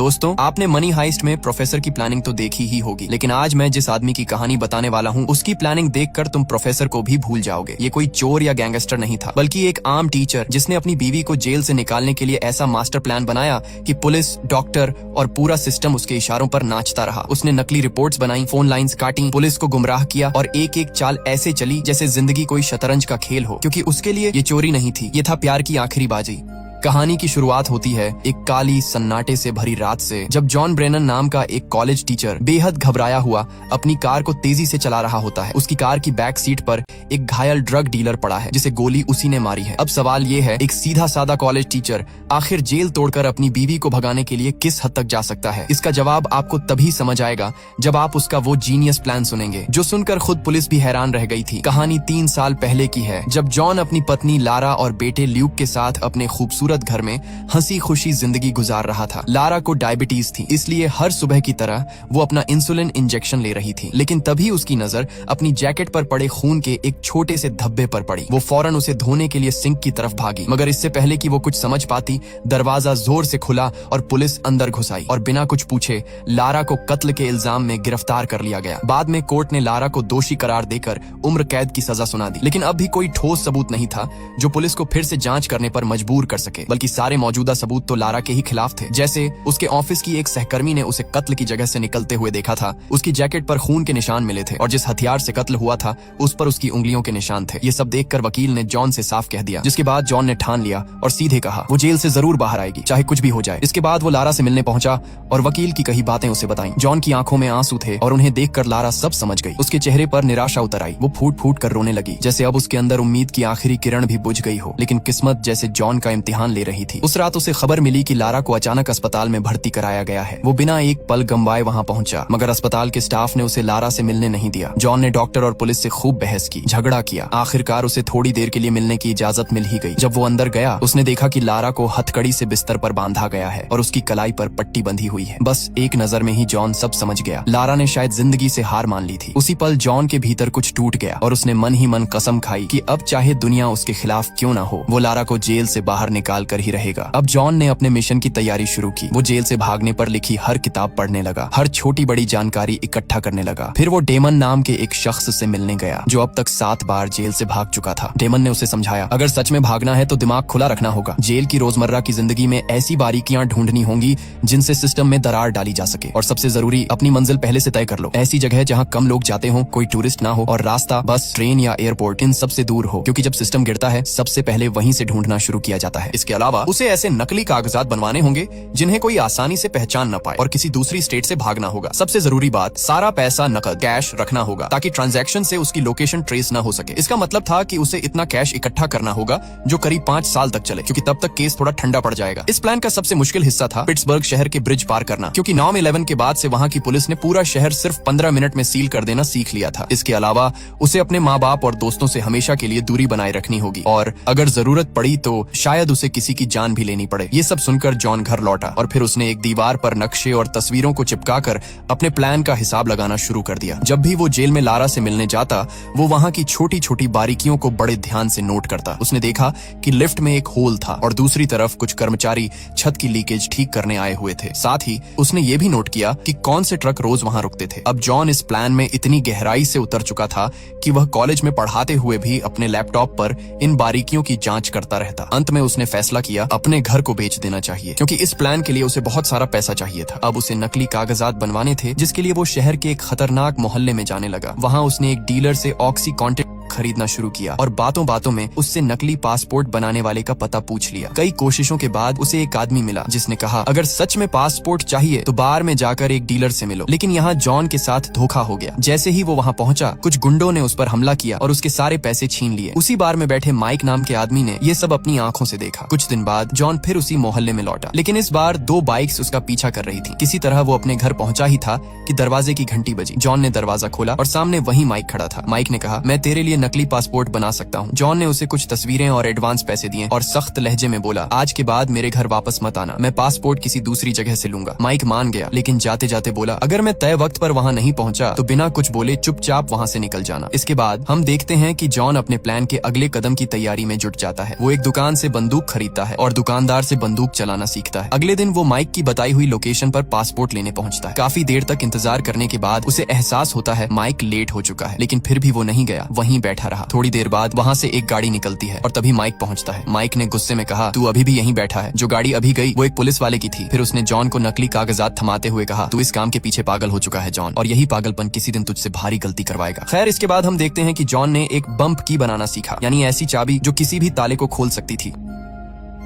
दोस्तों, आपने money heist में प्रोफेसर की प्लानिंग तो देखी ही होगी, लेकिन आज मैं जिस आदमी की कहानी बताने वाला हूँ उसकी प्लानिंग देखकर तुम प्रोफेसर को भी भूल जाओगे। ये कोई चोर या गैंगस्टर नहीं था, बल्कि एक आम टीचर जिसने अपनी बीवी को जेल से निकालने के लिए ऐसा मास्टर प्लान बनाया कि पुलिस, डॉक्टर और पूरा सिस्टम उसके इशारों पर नाचता रहा। उसने नकली रिपोर्ट्स बनाई, फोन लाइंस काटी, पुलिस को गुमराह किया और एक एक चाल ऐसे चली जैसे जिंदगी कोई शतरंज का खेल हो, क्योंकि उसके लिए ये चोरी नहीं थी, ये था प्यार की आखिरी बाजी। कहानी की शुरुआत होती है एक काली सन्नाटे से भरी रात से, जब जॉन ब्रेनन नाम का एक कॉलेज टीचर बेहद घबराया हुआ अपनी कार को तेजी से चला रहा होता है। उसकी कार की बैक सीट पर एक घायल ड्रग डीलर पड़ा है जिसे गोली उसी ने मारी है। अब सवाल ये है, एक सीधा साधा कॉलेज टीचर आखिर जेल तोड़कर अपनी बीवी को भगाने के लिए किस हद तक जा सकता है? इसका जवाब आपको तभी समझ आएगा जब आप उसका वो जीनियस प्लान सुनेंगे, जो सुनकर खुद पुलिस भी हैरान रह गई थी। कहानी 3 साल पहले की है, जब जॉन अपनी पत्नी लारा और बेटे ल्यूक के साथ अपने खूबसूरत घर में हंसी खुशी जिंदगी गुजार रहा था। लारा को डायबिटीज थी, इसलिए हर सुबह की तरह वो अपना इंसुलिन इंजेक्शन ले रही थी, लेकिन तभी उसकी नजर अपनी जैकेट पर पड़े खून के एक छोटे से धब्बे पर पड़ी। वो फौरन उसे धोने के लिए सिंक की तरफ भागी, मगर इससे पहले कि वो कुछ समझ पाती, दरवाजा जोर से खुला और पुलिस अंदर घुस आई और बिना कुछ पूछे लारा को कत्ल के इल्जाम में गिरफ्तार कर लिया गया। बाद में कोर्ट ने लारा को दोषी करार देकर उम्र कैद की सजा सुना दी, लेकिन अब भी कोई ठोस सबूत नहीं था जो पुलिस को फिर से जांच करने पर मजबूर कर सके, बल्कि सारे मौजूदा सबूत तो लारा के ही खिलाफ थे। जैसे उसके ऑफिस की एक सहकर्मी ने उसे कत्ल की जगह से निकलते हुए देखा था, उसकी जैकेट पर खून के निशान मिले थे और जिस हथियार से कत्ल हुआ था उस पर उसकी उंगलियों के निशान थे। ये सब देखकर वकील ने जॉन से साफ कह दिया, जिसके बाद जॉन ने ठान लिया और सीधे कहा वो जेल से जरूर बाहर आएगी, चाहे कुछ भी हो जाए। इसके बाद वो लारा से मिलने पहुंचा और वकील की कही बातें उसे बताई। जॉन की आंखों में आंसू थे और उन्हें देखकर लारा सब समझ गई। उसके चेहरे पर निराशा उतर आई, वो फूट फूट कर रोने लगी, जैसे अब उसके अंदर उम्मीद की आखिरी किरण भी बुझ गई हो। लेकिन किस्मत जैसे जॉन का इम्तिहान ले रही थी। उस रात उसे खबर मिली कि लारा को अचानक अस्पताल में भर्ती कराया गया है। वो बिना एक पल गंवाए वहां पहुंचा, मगर अस्पताल के स्टाफ ने उसे लारा से मिलने नहीं दिया। जॉन ने डॉक्टर और पुलिस से खूब बहस की, झगड़ा किया। आखिरकार उसे थोड़ी देर के लिए मिलने की इजाजत मिल ही गई। जब वो अंदर गया, उसने देखा कि लारा को हथकड़ी से बिस्तर पर बांधा गया है और उसकी कलाई पर पट्टी बंधी हुई है। बस एक नजर में ही जॉन सब समझ गया। लारा ने शायद जिंदगी से हार मान ली थी। उसी पल जॉन के भीतर कुछ टूट गया और उसने मन ही मन कसम खाई कि अब चाहे दुनिया उसके खिलाफ क्यों ना हो, वो लारा को जेल से बाहर निकाल कर ही रहेगा। अब जॉन ने अपने मिशन की तैयारी शुरू की। वो जेल से भागने पर लिखी हर किताब पढ़ने लगा, हर छोटी बड़ी जानकारी इकट्ठा करने लगा। फिर वो डेमन नाम के एक शख्स से मिलने गया जो अब तक 7 बार जेल से भाग चुका था। डेमन ने उसे समझाया, अगर सच में भागना है तो दिमाग खुला रखना होगा। जेल की रोजमर्रा की जिंदगी में ऐसी बारीकियां ढूंढनी होंगी जिनसे सिस्टम में दरार डाली जा सके, और सबसे जरूरी, अपनी मंजिल पहले से तय कर लो। ऐसी जगह जहां कम लोग जाते हो, कोई टूरिस्ट ना हो और रास्ता बस, ट्रेन या एयरपोर्ट इन सबसे दूर हो, क्योंकि जब सिस्टम गिरता है सबसे पहले वहीं से ढूंढना शुरू किया जाता है। इसके अलावा उसे ऐसे नकली कागजात बनवाने होंगे जिन्हें कोई आसानी से पहचान न पाए और किसी दूसरी स्टेट से भागना होगा। सबसे जरूरी बात, सारा पैसा नकद कैश रखना होगा ताकि ट्रांजैक्शन से उसकी लोकेशन ट्रेस न हो सके। इसका मतलब था कि उसे इतना कैश इकट्ठा करना होगा जो करीब 5 साल तक चले, क्योंकि तब तक केस थोड़ा ठंडा पड़ जाएगा। इस प्लान का सबसे मुश्किल हिस्सा था पिट्सबर्ग शहर के ब्रिज पार करना, क्योंकि 9/11 के बाद से वहां की पुलिस ने पूरा शहर सिर्फ 15 मिनट में सील कर देना सीख लिया था। इसके अलावा उसे अपने माँ बाप और दोस्तों से हमेशा के लिए दूरी बनाए रखनी होगी और अगर जरूरत पड़ी तो शायद उसे किसी की जान भी लेनी पड़े। ये सब सुनकर जॉन घर लौटा और फिर उसने एक दीवार पर नक्शे और तस्वीरों को चिपकाकर अपने प्लान का हिसाब लगाना शुरू कर दिया। जब भी वो जेल में लारा से मिलने जाता, वो वहां की छोटी छोटी बारीकियों को बड़े ध्यान से नोट करता। उसने देखा कि लिफ्ट में एक होल था और दूसरी तरफ कुछ कर्मचारी छत की लीकेज ठीक करने आए हुए थे। साथ ही उसने ये भी नोट किया कि कौन से ट्रक रोज वहां रुकते थे। अब जॉन इस प्लान में इतनी गहराई से उतर चुका था कि वह कॉलेज में पढ़ाते हुए भी अपने लैपटॉप पर इन बारीकियों की जांच करता रहता। अंत में उसने फैसला किया अपने घर को बेच देना चाहिए, क्योंकि इस प्लान के लिए उसे बहुत सारा पैसा चाहिए था। अब उसे नकली कागजात बनवाने थे, जिसके लिए वो शहर के एक खतरनाक मोहल्ले में जाने लगा। वहां उसने एक डीलर से ऑक्सीकॉन्टिन खरीदना शुरू किया और बातों बातों में उससे नकली पासपोर्ट बनाने वाले का पता पूछ लिया। कई कोशिशों के बाद उसे एक आदमी मिला जिसने कहा, अगर सच में पासपोर्ट चाहिए तो बार में जाकर एक डीलर से मिलो। लेकिन यहाँ जॉन के साथ धोखा हो गया। जैसे ही वो वहाँ पहुँचा, कुछ गुंडों ने उस पर हमला किया और उसके सारे पैसे छीन लिए। उसी बार में बैठे माइक नाम के आदमी ने ये सब अपनी आंखों से देखा। कुछ दिन बाद जॉन फिर उसी मोहल्ले में लौटा, लेकिन इस बार 2 बाइक्स उसका पीछा कर रही थी। किसी तरह वो अपने घर पहुंचा ही था कि दरवाजे की घंटी बजी। जॉन ने दरवाजा खोला और सामने वही माइक खड़ा था। माइक ने कहा, मैं तेरे लिए नकली पासपोर्ट बना सकता हूँ। जॉन ने उसे कुछ तस्वीरें और एडवांस पैसे दिए और सख्त लहजे में बोला, आज के बाद मेरे घर वापस मत आना, मैं पासपोर्ट किसी दूसरी जगह से लूंगा। माइक मान गया, लेकिन जाते जाते बोला, अगर मैं तय वक्त पर वहाँ नहीं पहुँचा तो बिना कुछ बोले चुपचाप वहाँ से निकल जाना। इसके बाद हम देखते हैं कि जॉन अपने प्लान के अगले कदम की तैयारी में जुट जाता है। वो एक दुकान से बंदूक खरीदता है और दुकानदार से बंदूक चलाना सीखता है। अगले दिन वो माइक की बताई हुई लोकेशन पर पासपोर्ट लेने पहुंचता है। काफी देर तक इंतजार करने के बाद उसे एहसास होता है माइक लेट हो चुका है, लेकिन फिर भी वो नहीं गया, वहीं बैठा रहा। थोड़ी देर बाद वहाँ से एक गाड़ी निकलती है और तभी माइक पहुंचता है। माइक ने गुस्से में कहा, तू अभी भी यहीं बैठा है? जो गाड़ी अभी गई वो एक पुलिस वाले की थी। फिर उसने जॉन को नकली कागजात थमाते हुए कहा, तू इस काम के पीछे पागल हो चुका है जॉन, और यही पागलपन किसी दिन तुझसे भारी गलती करवाएगा। खैर, इसके बाद हम देखते हैं कि जॉन ने एक बम्प की बनाना सीखा, यानी ऐसी चाबी जो किसी भी ताले को खोल सकती थी।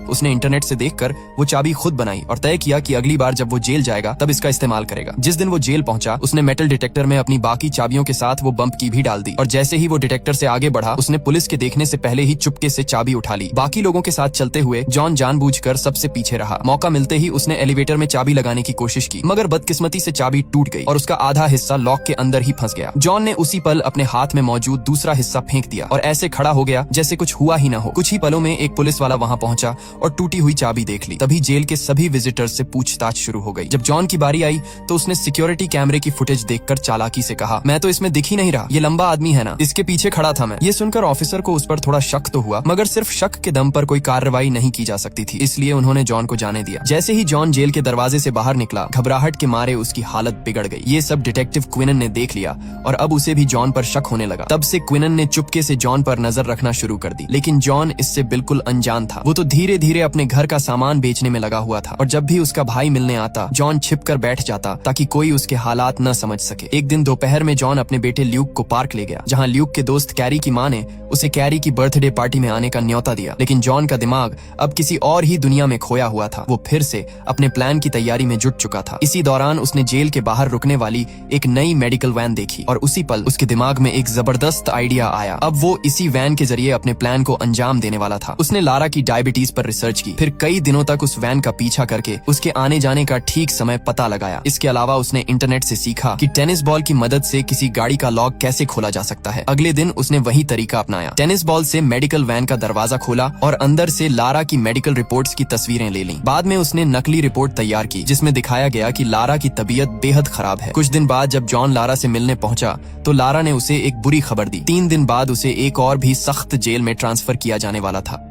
उसने इंटरनेट से देखकर वो चाबी खुद बनाई और तय किया कि अगली बार जब वो जेल जाएगा तब इसका इस्तेमाल करेगा। जिस दिन वो जेल पहुंचा, उसने मेटल डिटेक्टर में अपनी बाकी चाबियों के साथ वो बम्प की भी डाल दी और जैसे ही वो डिटेक्टर से आगे बढ़ा, उसने पुलिस के देखने से पहले ही चुपके से चाबी उठा ली। बाकी लोगों के साथ चलते हुए जॉन जानबूझकर सबसे पीछे रहा। मौका मिलते ही उसने एलिवेटर में चाबी लगाने की कोशिश की, मगर बदकिस्मती से चाबी टूट गई और उसका आधा हिस्सा लॉक के अंदर ही फंस गया। जॉन ने उसी पल अपने हाथ में मौजूद दूसरा हिस्सा फेंक दिया और ऐसे खड़ा हो गया जैसे कुछ हुआ ही न हो। कुछ ही पलों में एक पुलिस वाला वहां पहुंचा और टूटी हुई चाबी देख ली। तभी जेल के सभी विजिटर्स से पूछताछ शुरू हो गई। जब जॉन की बारी आई तो उसने सिक्योरिटी कैमरे की फुटेज देखकर चालाकी से कहा, मैं तो इसमें दिख ही नहीं रहा, ये लंबा आदमी है ना, इसके पीछे खड़ा था मैं। ये सुनकर ऑफिसर को उस पर थोड़ा शक तो हुआ, मगर सिर्फ शक के दम पर कोई कार्रवाई नहीं की जा सकती थी, इसलिए उन्होंने जॉन को जाने दिया। जैसे ही जॉन जेल के दरवाजे से बाहर निकला, घबराहट के मारे उसकी हालत बिगड़ गई। ये सब डिटेक्टिव क्विनन ने देख लिया और अब उसे भी जॉन पर शक होने लगा। तब से क्विनन ने चुपके से जॉन पर नजर रखना शुरू कर दी, लेकिन जॉन इससे बिल्कुल अनजान था। वो तो धीरे धीरे अपने घर का सामान बेचने में लगा हुआ था और जब भी उसका भाई मिलने आता, जॉन छिपकर बैठ जाता ताकि कोई उसके हालात न समझ सके। एक दिन दोपहर में जॉन अपने बेटे ल्यूक को पार्क ले गया, जहां ल्यूक के दोस्त कैरी की मां ने उसे कैरी की बर्थडे पार्टी में आने का न्योता दिया। लेकिन जॉन का दिमाग अब किसी और ही दुनिया में खोया हुआ था। वो फिर से अपने प्लान की तैयारी में जुट चुका था। इसी दौरान उसने जेल के बाहर रुकने वाली एक नई मेडिकल वैन देखी और उसी पल उसके दिमाग में एक जबरदस्त आइडिया आया। अब वो इसी वैन के जरिए अपने प्लान को अंजाम देने वाला था। उसने लारा की डायबिटीज पर रिसर्च की, फिर कई दिनों तक उस वैन का पीछा करके उसके आने जाने का ठीक समय पता लगाया। इसके अलावा उसने इंटरनेट से सीखा कि टेनिस बॉल की मदद से किसी गाड़ी का लॉक कैसे खोला जा सकता है। अगले दिन उसने वही तरीका अपनाया। टेनिस बॉल से मेडिकल वैन का दरवाजा खोला और अंदर से लारा की मेडिकल रिपोर्ट्स की तस्वीरें ले लीं। बाद में उसने नकली रिपोर्ट तैयार की जिसमें दिखाया गया कि लारा की तबीयत बेहद खराब है। कुछ दिन बाद जब जॉन लारा से मिलने पहुंचा तो लारा ने उसे एक बुरी खबर दी। 3 दिन बाद उसे एक और भी सख्त जेल में ट्रांसफर किया जाने वाला था।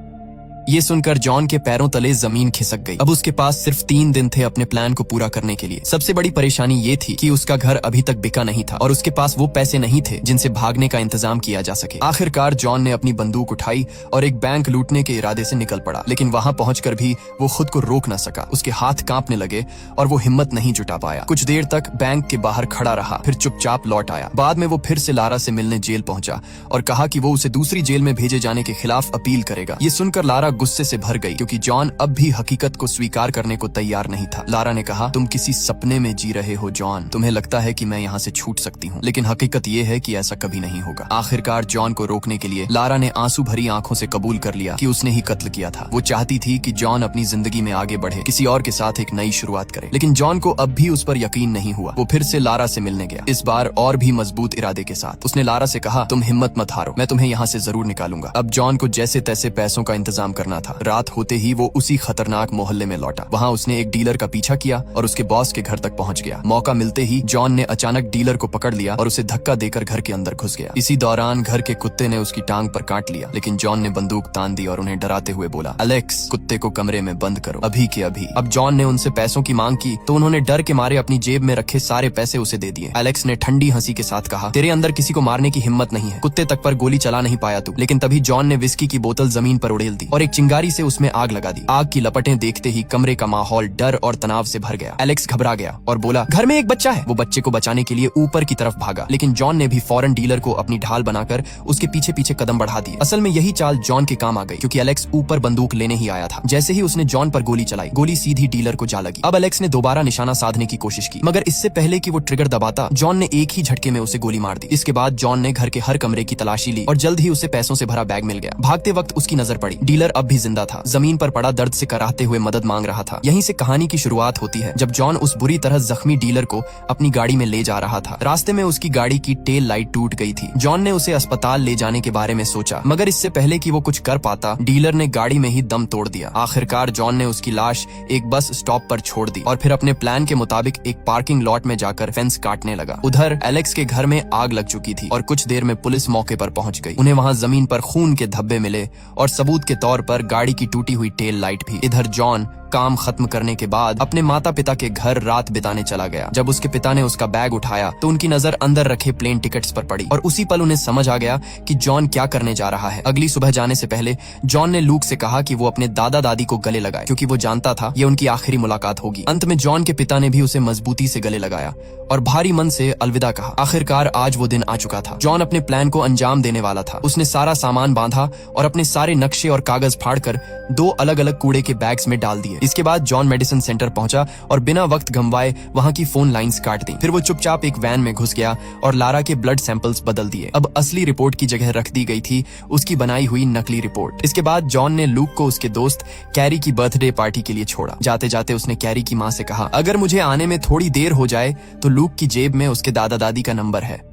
ये सुनकर जॉन के पैरों तले जमीन खिसक गई। अब उसके पास सिर्फ 3 दिन थे अपने प्लान को पूरा करने के लिए। सबसे बड़ी परेशानी ये थी कि उसका घर अभी तक बिका नहीं था और उसके पास वो पैसे नहीं थे जिनसे भागने का इंतजाम किया जा सके। आखिरकार जॉन ने अपनी बंदूक उठाई और एक बैंक लूटने के इरादे से निकल पड़ा, लेकिन वहां पहुंचकर भी वो खुद को रोक न सका। उसके हाथ कांपने लगे और वो हिम्मत नहीं जुटा पाया। कुछ देर तक बैंक के बाहर खड़ा रहा, फिर चुपचाप लौट आया। बाद में वो फिर से लारा से मिलने जेल पहुंचा और कहा कि वो उसे दूसरी जेल में भेजे जाने के खिलाफ अपील करेगा। ये सुनकर लारा गुस्से से भर गई क्योंकि जॉन अब भी हकीकत को स्वीकार करने को तैयार नहीं था। लारा ने कहा, तुम किसी सपने में जी रहे हो जॉन, तुम्हें लगता है कि मैं यहाँ से छूट सकती हूँ, लेकिन हकीकत ये है कि ऐसा कभी नहीं होगा। आखिरकार जॉन को रोकने के लिए लारा ने आंसू भरी आंखों से कबूल कर लिया कि उसने ही कत्ल किया था। वो चाहती थी कि जॉन अपनी जिंदगी में आगे बढ़े, किसी और के साथ एक नई शुरुआत करे, लेकिन जॉन को अब भी उस पर यकीन नहीं हुआ। वो फिर से लारा से मिलने गया, इस बार और भी मजबूत इरादे के साथ। उसने लारा से कहा, तुम हिम्मत मत हारो, मैं तुम्हें यहाँ से जरूर निकालूंगा। अब जॉन को जैसे तैसे पैसों का इंतजाम करना था। रात होते ही वो उसी खतरनाक मोहल्ले में लौटा। वहाँ उसने एक डीलर का पीछा किया और उसके बॉस के घर तक पहुँच गया। मौका मिलते ही जॉन ने अचानक डीलर को पकड़ लिया और उसे धक्का देकर घर के अंदर घुस गया। इसी दौरान घर के कुत्ते ने उसकी टांग पर काट लिया, लेकिन जॉन ने बंदूक तान दी और उन्हें डराते हुए बोला, एलेक्स, कुत्ते को कमरे में बंद करो, अभी के अभी। अब जॉन ने उनसे पैसों की मांग की तो उन्होंने डर के मारे अपनी जेब में रखे सारे पैसे उसे दे दिए। एलेक्स ने ठंडी हंसी के साथ कहा, तेरे अंदर किसी को मारने की हिम्मत नहीं है, कुत्ते तक पर गोली चला नहीं पाया तू। लेकिन तभी जॉन ने विस्की की बोतल जमीन पर उड़ेल दी और एक चिंगारी से उसमें आग लगा दी। आग की लपटें देखते ही कमरे का माहौल डर और तनाव से भर गया। एलेक्स घबरा गया और बोला, घर में एक बच्चा है। वो बच्चे को बचाने के लिए ऊपर की तरफ भागा, लेकिन जॉन ने भी फौरन डीलर को अपनी ढाल बनाकर उसके पीछे पीछे कदम बढ़ा दिए। असल में यही चाल जॉन के काम आ गई, क्योंकि एलेक्स ऊपर बंदूक लेने ही आया था। जैसे ही उसने जॉन पर गोली चलाई, गोली सीधी डीलर को जा लगी। अब एलेक्स ने दोबारा निशाना साधने की कोशिश की, मगर इससे पहले कि वो ट्रिगर दबाता, जॉन ने एक ही झटके में उसे गोली मार दी। इसके बाद जॉन ने घर के हर कमरे की तलाशी ली और जल्द ही उसे पैसों से भरा बैग मिल गया। भागते वक्त उसकी नजर पड़ी, डीलर अब भी जिंदा था, जमीन पर पड़ा दर्द से कराहते हुए मदद मांग रहा था। यहीं से कहानी की शुरुआत होती है, जब जॉन उस बुरी तरह जख्मी डीलर को अपनी गाड़ी में ले जा रहा था। रास्ते में उसकी गाड़ी की टेल लाइट टूट गई थी। जॉन ने उसे अस्पताल ले जाने के बारे में सोचा, मगर इससे पहले कि वो कुछ कर पाता, डीलर ने गाड़ी में ही दम तोड़ दिया। आखिरकार जॉन ने उसकी लाश एक बस स्टॉप पर छोड़ दी और फिर अपने प्लान के मुताबिक एक पार्किंग लॉट में जाकर फेंस काटने लगा। उधर एलेक्स के घर में आग लग चुकी थी और कुछ देर में पुलिस मौके पर पहुंच गई। उन्हें वहां जमीन पर खून के धब्बे मिले और सबूत के तौर पर गाड़ी की टूटी हुई टेल लाइट भी। इधर जॉन काम खत्म करने के बाद अपने माता पिता के घर रात बिताने चला गया। जब उसके पिता ने उसका बैग उठाया तो उनकी नजर अंदर रखे प्लेन टिकट्स पर पड़ी और उसी पल उन्हें समझ आ गया कि जॉन क्या करने जा रहा है। अगली सुबह जाने से पहले जॉन ने लूक से कहा कि वो अपने दादा दादी को गले लगाए, क्योंकि वो जानता था ये उनकी आखिरी मुलाकात होगी। अंत में जॉन के पिता ने भी उसे मजबूती से गले लगाया और भारी मन से अलविदा कहा। आखिरकार आज वो दिन आ चुका था। जॉन अपने प्लान को अंजाम देने वाला था। उसने सारा सामान बांधा और अपने सारे नक्शे और कागज फाड़कर 2 अलग अलग कूड़े के बैग्स में डाल दिए। इसके बाद जॉन मेडिसिन सेंटर पहुंचा और बिना वक्त गंवाए वहां की फोन लाइंस काट दी। फिर वो चुपचाप एक वैन में घुस गया और लारा के ब्लड सैंपल्स बदल दिए। अब असली रिपोर्ट की जगह रख दी गई थी उसकी बनाई हुई नकली रिपोर्ट। इसके बाद जॉन ने लूक को उसके दोस्त कैरी की बर्थडे पार्टी के लिए छोड़ा। जाते जाते उसने कैरी की मां से कहा, अगर मुझे आने में थोड़ी देर हो जाए तो लूक की जेब में उसके दादा दादी का नंबर है।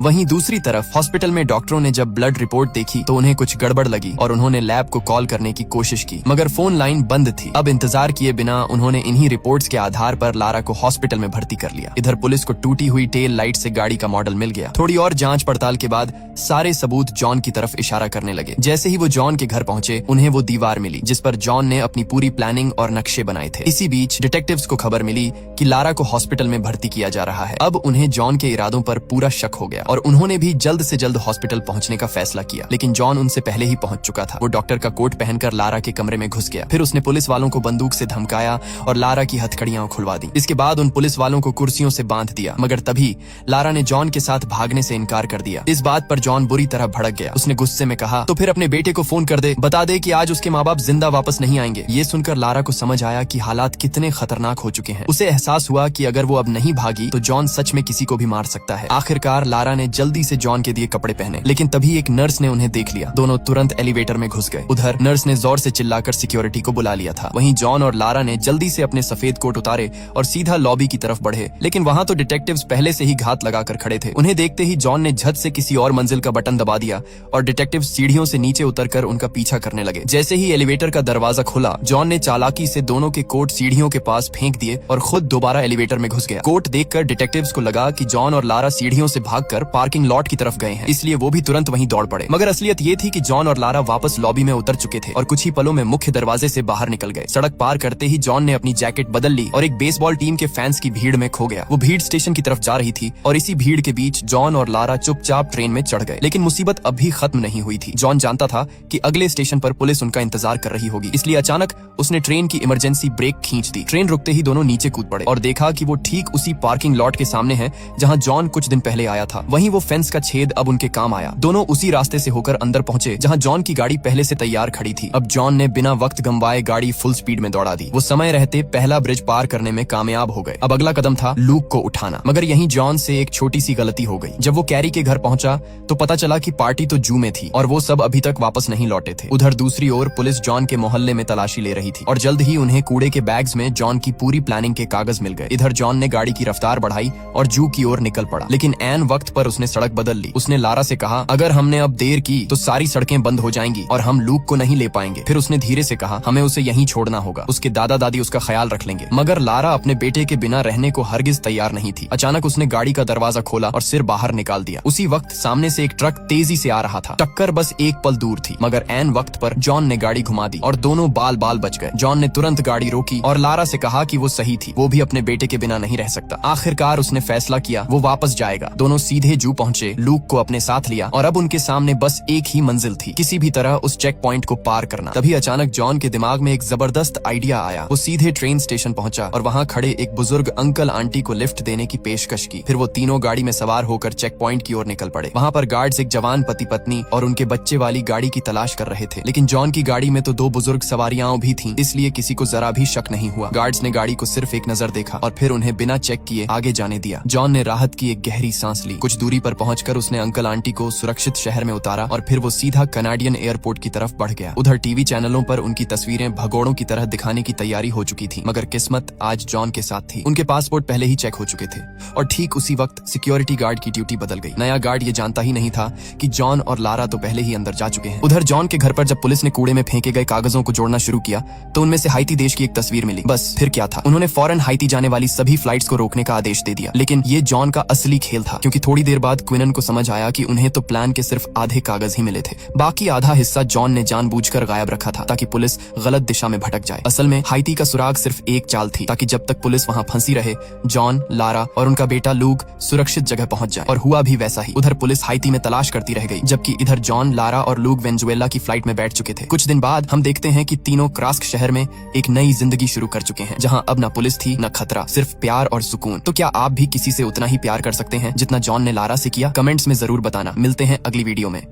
वहीं दूसरी तरफ हॉस्पिटल में डॉक्टरों ने जब ब्लड रिपोर्ट देखी तो उन्हें कुछ गड़बड़ लगी और उन्होंने लैब को कॉल करने की कोशिश की, मगर फोन लाइन बंद थी। अब इंतजार किए बिना उन्होंने इन्हीं रिपोर्ट्स के आधार पर लारा को हॉस्पिटल में भर्ती कर लिया। इधर पुलिस को टूटी हुई टेल लाइट से गाड़ी का मॉडल मिल गया। थोड़ी और जांच पड़ताल के बाद सारे सबूत जॉन की तरफ इशारा करने लगे। जैसे ही वो जॉन के घर पहुंचे, उन्हें वो दीवार मिली जिस पर जॉन ने अपनी पूरी प्लानिंग और नक्शे बनाए थे। इसी बीच डिटेक्टिव्स को खबर मिली कि लारा को हॉस्पिटल में भर्ती किया जा रहा है। अब उन्हें जॉन के इरादों पर पूरा शक हो गया और उन्होंने भी जल्द से जल्द हॉस्पिटल पहुंचने का फैसला किया। लेकिन जॉन उनसे पहले ही पहुंच चुका था। वो डॉक्टर का कोट पहनकर लारा के कमरे में घुस गया। फिर उसने पुलिस वालों को बंदूक से धमकाया और लारा की हथकड़ियां खुलवा दी। इसके बाद उन पुलिस वालों को कुर्सियों से बांध दिया, मगर तभी लारा ने जॉन के साथ भागने से इनकार कर दिया। इस बात पर जॉन बुरी तरह भड़क गया। उसने गुस्से में कहा, तो फिर अपने बेटे को फोन कर दे, बता दे कि आज उसके माँ बाप जिंदा वापस नहीं आएंगे। ये सुनकर लारा को समझ आया कि हालात कितने खतरनाक हो चुके हैं। उसे एहसास हुआ कि अगर वो अब नहीं भागी तो जॉन सच में किसी को भी मार सकता है। आखिरकार लारा ने जल्दी से जॉन के दिए कपड़े पहने, लेकिन तभी एक नर्स ने उन्हें देख लिया। दोनों तुरंत एलिवेटर में घुस गए। उधर नर्स ने जोर से चिल्लाकर सिक्योरिटी को बुला लिया था। वहीं जॉन और लारा ने जल्दी से अपने सफेद कोट उतारे और सीधा लॉबी की तरफ बढ़े, लेकिन वहां तो डिटेक्टिव्स पहले से ही घात लगाकर खड़े थे। उन्हें देखते ही जॉन ने झट से किसी और मंजिल का बटन दबा दिया और डिटेक्टिव सीढ़ियों से नीचे उतरकर उनका पीछा करने लगे। जैसे ही एलिवेटर का दरवाजा खुला, जॉन ने चालाकी से दोनों के कोट सीढ़ियों के पास फेंक दिए और खुद दोबारा एलिवेटर में घुस गया। कोट देखकर डिटेक्टिव्स को लगा कि जॉन और लारा सीढ़ियों से भागकर पार्किंग लॉट की तरफ गए हैं, इसलिए वो भी तुरंत वहीं दौड़ पड़े। मगर असलियत ये थी कि जॉन और लारा वापस लॉबी में उतर चुके थे और कुछ ही पलों में मुख्य दरवाजे से बाहर निकल गए। सड़क पार करते ही जॉन ने अपनी जैकेट बदल ली और एक बेसबॉल टीम के फैंस की भीड़ में खो गया। वो भीड़ स्टेशन की तरफ जा रही थी और इसी भीड़ के बीच जॉन और लारा चुपचाप ट्रेन में चढ़ गए। लेकिन मुसीबत अब भी खत्म नहीं हुई थी। जॉन जानता था कि अगले स्टेशन पर पुलिस उनका इंतजार कर रही होगी, इसलिए अचानक उसने ट्रेन की इमरजेंसी ब्रेक खींच दी। ट्रेन रुकते ही दोनों नीचे कूद पड़े और देखा कि वो ठीक उसी पार्किंग लॉट के सामने है जहां जॉन कुछ दिन पहले आया था। वहीं वो फेंस का छेद अब उनके काम आया। दोनों उसी रास्ते से होकर अंदर पहुंचे जहां जॉन की गाड़ी पहले से तैयार खड़ी थी। अब जॉन ने बिना वक्त गंवाए गाड़ी फुल स्पीड में दौड़ा दी। वो समय रहते पहला ब्रिज पार करने में कामयाब हो गए। अब अगला कदम था लूक को उठाना, मगर यहीं जॉन से एक छोटी सी गलती हो गई। जब वो कैरी के घर पहुंचा तो पता चला कि पार्टी तो जू में थी और वो सब अभी तक वापस नहीं लौटे थे। उधर दूसरी ओर पुलिस जॉन के मोहल्ले में तलाशी ले रही थी और जल्द ही उन्हें कूड़े के बैग्स में जॉन की पूरी प्लानिंग के कागज मिल गए। इधर जॉन ने गाड़ी की रफ्तार बढ़ाई और जू की ओर निकल पड़ा, लेकिन ऐन वक्त पर उसने सड़क बदल ली। उसने लारा से कहा, अगर हमने अब देर की तो सारी सड़कें बंद हो जाएंगी और हम लूक को नहीं ले पाएंगे। फिर उसने धीरे से कहा, हमें उसे यहीं छोड़ना होगा, उसके दादा दादी उसका ख्याल रख लेंगे। मगर लारा अपने बेटे के बिना रहने को हरगिज तैयार नहीं थी। अचानक उसने गाड़ी का दरवाजा खोला और सिर बाहर निकाल दिया। उसी वक्त सामने से एक ट्रक तेजी से आ रहा था। टक्कर बस एक पल दूर थी, मगर ऐन वक्त पर जॉन ने गाड़ी घुमा दी और दोनों बाल बाल बच गए। जॉन ने तुरंत गाड़ी रोकी और लारा से कहा कि वो सही थी, वो भी अपने बेटे के बिना नहीं रह सकता। आखिरकार उसने फैसला किया वो वापस जाएगा। दोनों सीधे जू पहुंचे, लूक को अपने साथ लिया और अब उनके सामने बस एक ही मंजिल थी, किसी भी तरह उस चेक पॉइंट को पार करना। तभी अचानक जॉन के दिमाग में एक जबरदस्त आइडिया आया। वो सीधे ट्रेन स्टेशन पहुंचा और वहां खड़े एक बुजुर्ग अंकल आंटी को लिफ्ट देने की पेशकश की। फिर वो तीनों गाड़ी में सवार होकर चेक पॉइंट की ओर निकल पड़े। वहां पर गार्ड्स एक जवान पति पत्नी और उनके बच्चे वाली गाड़ी की तलाश कर रहे थे, लेकिन जॉन की गाड़ी में तो 2 बुजुर्ग सवारियां भी थीं, इसलिए किसी को जरा भी शक नहीं हुआ। गार्ड्स ने गाड़ी को सिर्फ एक नजर देखा और फिर उन्हें बिना चेक किए आगे जाने दिया। जॉन ने राहत की एक गहरी सांस ली। कुछ दूरी पर पहुंचकर उसने अंकल आंटी को सुरक्षित शहर में उतारा और फिर वो सीधा कनाडियन एयरपोर्ट की तरफ बढ़ गया। उधर टीवी चैनलों पर उनकी तस्वीरें भगोड़ों की तरह दिखाने की तैयारी हो चुकी थी, मगर किस्मत आज जॉन के साथ थी। उनके पासपोर्ट पहले ही चेक हो चुके थे और ठीक उसी वक्त सिक्योरिटी गार्ड की ड्यूटी बदल गई। नया गार्ड ये जानता ही नहीं था कि जॉन और लारा तो पहले ही अंदर जा चुके हैं। उधर जॉन के घर पर जब पुलिस ने कूड़े में फेंके गए कागजों को जोड़ना शुरू किया तो उनमें से हाइती देश की एक तस्वीर मिली। बस फिर क्या था, उन्होंने फौरन हाइती जाने वाली सभी फ्लाइट्स को रोकने का आदेश दे दिया। लेकिन ये जॉन का असली खेल था, क्योंकि थोड़ी देर बाद क्विनन को समझ आया कि उन्हें तो प्लान के सिर्फ आधे कागज ही मिले थे। बाकी आधा हिस्सा जॉन ने जानबूझकर गायब रखा था ताकि पुलिस गलत दिशा में भटक जाए। असल में हाइती का सुराग सिर्फ एक चाल थी, ताकि जब तक पुलिस वहां फंसी रहे जॉन, लारा और उनका बेटा लूक सुरक्षित जगह पहुंच जाए। और हुआ भी वैसा ही। उधर पुलिस हाइती में तलाश करती रह गई, जबकि इधर जॉन, लारा और लूक वेनेजुएला की फ्लाइट में बैठ चुके थे। कुछ दिन बाद हम देखते हैं कि तीनों क्रास्क शहर में एक नई जिंदगी शुरू कर चुके हैं, जहां अब न पुलिस थी न खतरा, सिर्फ प्यार और सुकून। तो क्या आप भी किसी से उतना ही प्यार कर सकते हैं जितना जॉन ने लारा से किया? कमेंट्स में जरूर बताना। मिलते हैं अगली वीडियो में।